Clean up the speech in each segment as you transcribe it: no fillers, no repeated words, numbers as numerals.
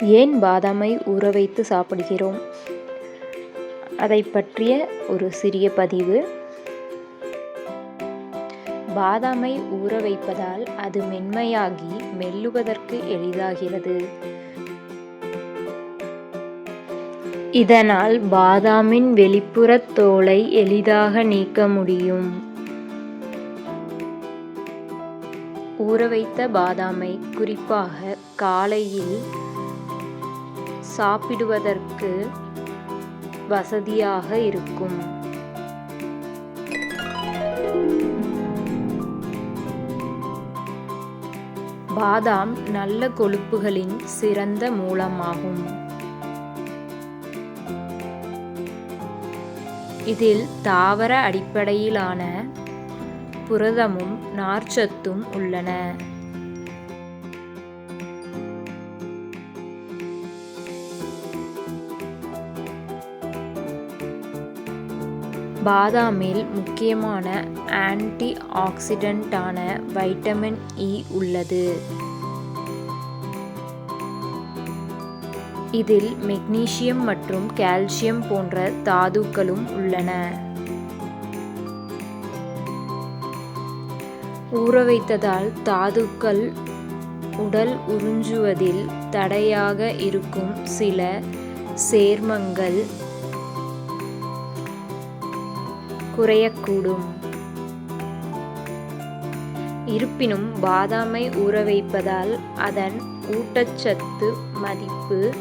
ஏன் பாதாமை ஊற வைத்து சாப்பிடுகிறோம்? அதை பற்றிய ஒரு சிறிய பதிவு. பாதாமை ஊற வைப்பதால் அது மென்மையாகி மெல்லுவதற்கு எளிதாகிறது. இதனால் பாதாமின் வெளிப்புறத் தோலை எளிதாக நீக்க முடியும். ஊற வைத்த பாதாமை குறிப்பாக காலையில் சாப்பிடுவதற்கு வசதியாக இருக்கும். பாதாம் நல்ல கொழுப்புகளின் சிறந்த மூலமாகும். இதில் தாவர அடிப்படையிலான புரதமும் நார்ச்சத்தும் உள்ளன. பாதாமில் முக்கியமான ஆன்டி ஆக்சிடென்டான வைட்டமின் இ உள்ளது. இதில் மெக்னீசியம் மற்றும் கால்சியம் போன்ற தாதுக்களும் உள்ளன. ஊற வைத்ததால் தாதுக்கள் உடல் உறிஞ்சுவதில் தடையாக இருக்கும் சில சேர்மங்கள் குறையக்கூடும். இருப்பினும் பாதாமை ஊற வைப்பதால் அதன் ஊட்டச்சத்து மதிப்பு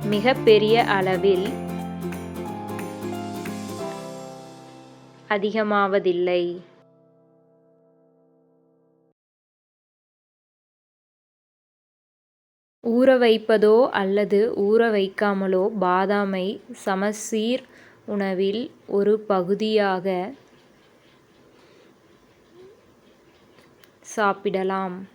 மிக பெரிய அளவில் அதிகமாவதில்லை. ஊற வைப்பதோ அல்லது ஊற வைக்காமலோ பாதாமை சமச்சீர் உணவில் ஒரு பகுதியாக சாப்பிடலாம்.